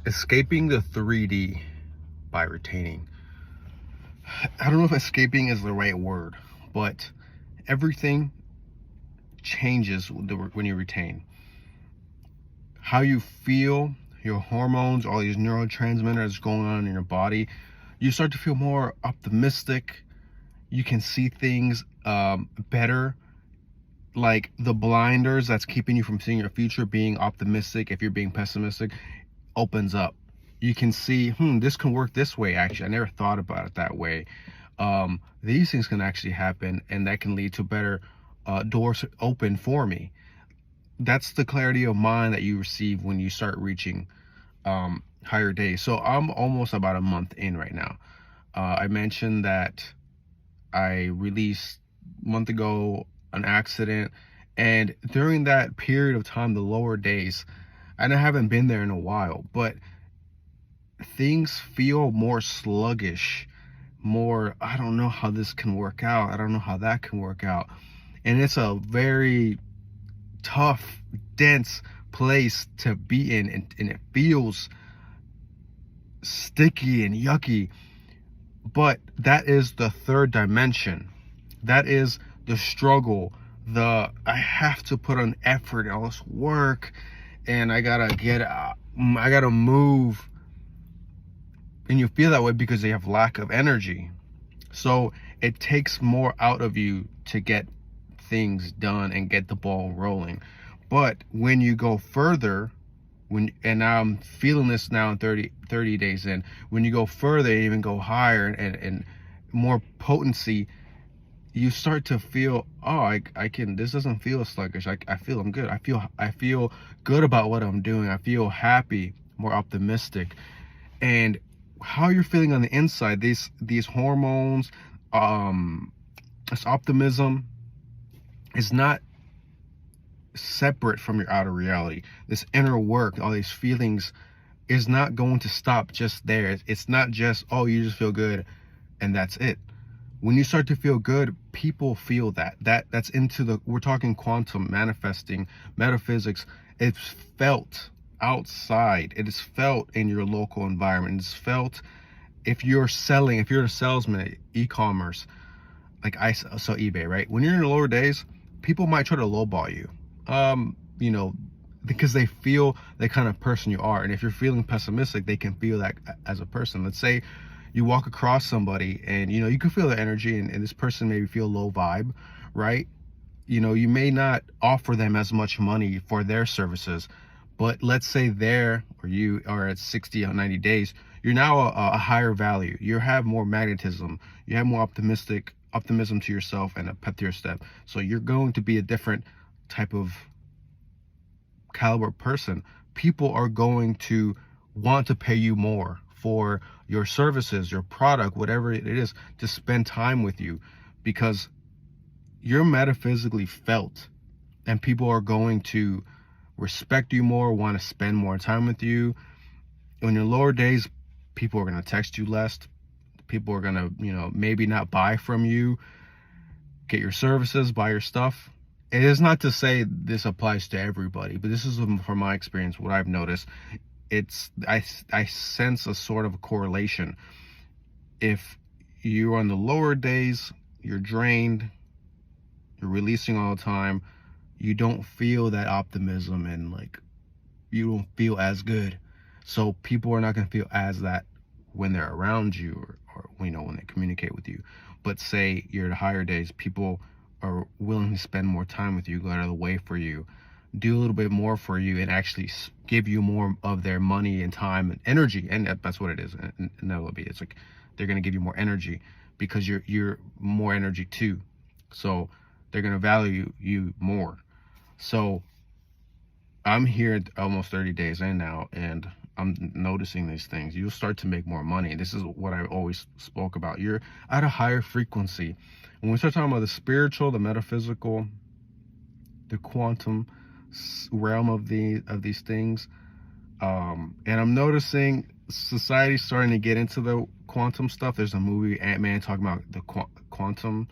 Escaping the 3D by retaining. I don't know if escaping is the right word, but everything changes when you retain. How you feel, your hormones, all these neurotransmitters going on in your body, you start to feel more optimistic. You can see things better. Like the blinders that's keeping you from seeing your future, being optimistic, if you're being pessimistic, opens up. You can see, this can work this way. Actually, I never thought about it that way. These things can actually happen, and that can lead to better doors open for me. That's the clarity of mind that you receive when you start reaching higher days. So I'm almost about a month in right now. I mentioned that I released a month ago an accident, and during that period of time, the lower days, and I haven't been there in a while, but things feel more sluggish, more, I don't know how this can work out, I don't know how that can work out. And it's a very tough, dense place to be in, and it feels sticky and yucky. But that is the third dimension. That is the struggle. I have to put on effort and all this work, and I gotta move. And you feel that way because you have lack of energy. So it takes more out of you to get things done and get the ball rolling. But when you go further, and I'm feeling this now in 30 days in, when you go further and even go higher and more potency, you start to feel, I can, this doesn't feel sluggish. I feel I'm good. I feel good about what I'm doing. I feel happy, more optimistic. And how you're feeling on the inside, these hormones, this optimism is not separate from your outer reality. This inner work, all these feelings, is not going to stop just there. It's not just, you just feel good and that's it. When you start to feel good, people feel that's into we're talking quantum, manifesting, metaphysics. It's felt outside. It is felt in your local environment. It's felt if you're a salesman, e-commerce, like I sell eBay, right? When you're in the lower days, people might try to lowball you, because they feel the kind of person you are. And if you're feeling pessimistic, they can feel that as a person. Let's say you walk across somebody and, you can feel the energy, and this person maybe feel low vibe, right? You may not offer them as much money for their services, but let's say you are at 60 or 90 days, you're now a higher value. You have more magnetism. You have more optimism to yourself and a pep to your step. So you're going to be a different type of caliber person. People are going to want to pay you more for your services, your product, whatever it is, to spend time with you, because you're metaphysically felt, and people are going to respect you more, want to spend more time with you. In your lower days, people are going to text you less. People are going to, maybe not buy from you, get your services, buy your stuff. It is not to say this applies to everybody, but this is from my experience, what I've noticed. I sense a sort of a correlation. If you're on the lower days, you're drained, you're releasing all the time, you don't feel that optimism, and you don't feel as good. So people are not going to feel as that when they're around you, or when they communicate with you. But say you're at higher days, people are willing to spend more time with you, go out of the way for you, do a little bit more for you, and actually give you more of their money and time and energy. And that's what it is. And that will be, it's like they're going to give you more energy because you're more energy too. So they're going to value you more. So I'm here almost 30 days in now, and I'm noticing these things. You'll start to make more money. This is what I always spoke about. You're at a higher frequency. When we start talking about the spiritual, the metaphysical, the quantum realm of these things, and I'm noticing society's starting to get into the quantum stuff. There's a movie, Ant-Man, talking about the quantumania.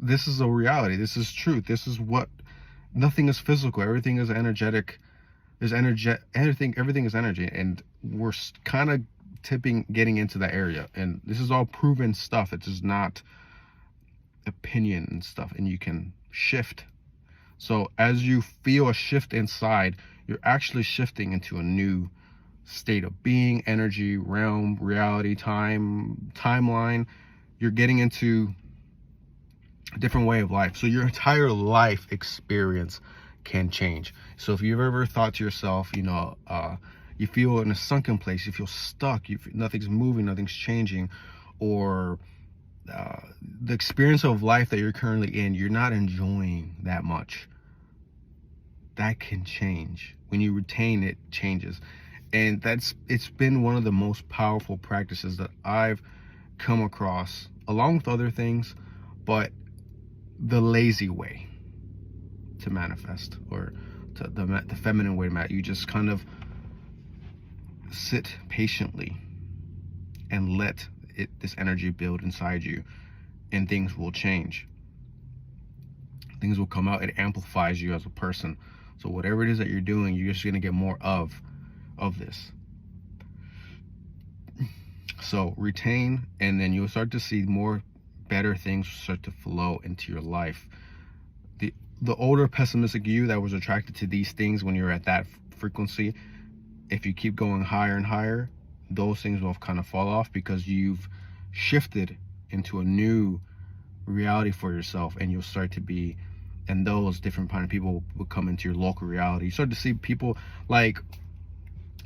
This is a reality. This is truth. This is what, nothing is physical. Everything is energetic. There's energy. Everything is energy, and we're kind of getting into that area. And this is all proven stuff. It is not opinion and stuff, and you can shift. So as you feel a shift inside, you're actually shifting into a new state of being, energy, realm, reality, timeline. You're getting into a different way of life. So your entire life experience can change. So if you've ever thought to yourself, you feel in a sunken place, you feel stuck, nothing's moving, nothing's changing, or the experience of life that you're currently in, you're not enjoying that much, that can change. When you retain it, changes. And it's been one of the most powerful practices that I've come across, along with other things, but the lazy way to manifest, or to the feminine way to manifest. You just kind of sit patiently and let this energy build inside you, and things will change. Things will come out. It amplifies you as a person. So whatever it is that you're doing, you're just going to get more of this. So retain, and then you'll start to see more better things start to flow into your life. The older pessimistic you that was attracted to these things when you're at that frequency, if you keep going higher and higher, those things will kind of fall off, because you've shifted into a new reality for yourself, and you'll start to be, and those different kind of people will come into your local reality. You start to see people, like,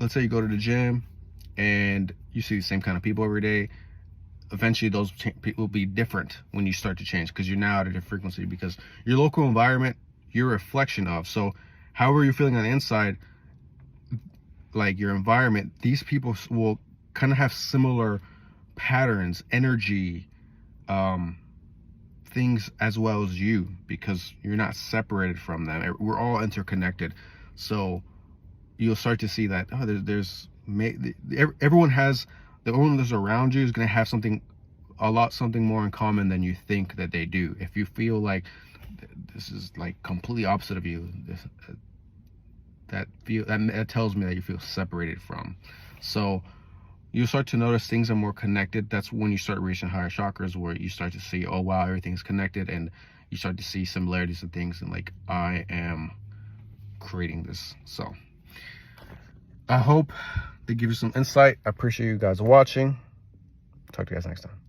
let's say you go to the gym and you see the same kind of people every day. Eventually those people will be different when you start to change, because you're now at a different frequency, because your local environment, you're a reflection of. So however you're feeling on the inside, like your environment, these people will kind of have similar patterns, energy, things as well as you, because you're not separated from them. We're all interconnected. So you'll start to see that everyone that's around you is going to have something more in common than you think that they do. If you feel like this is like completely opposite of you, that tells me that you feel separated from. So you start to notice things are more connected. That's when you start reaching higher chakras, where you start to see, oh wow, everything's connected, and you start to see similarities and things, and like, I am creating this. So I hope they give you some insight. I appreciate you guys watching. Talk to you guys next time.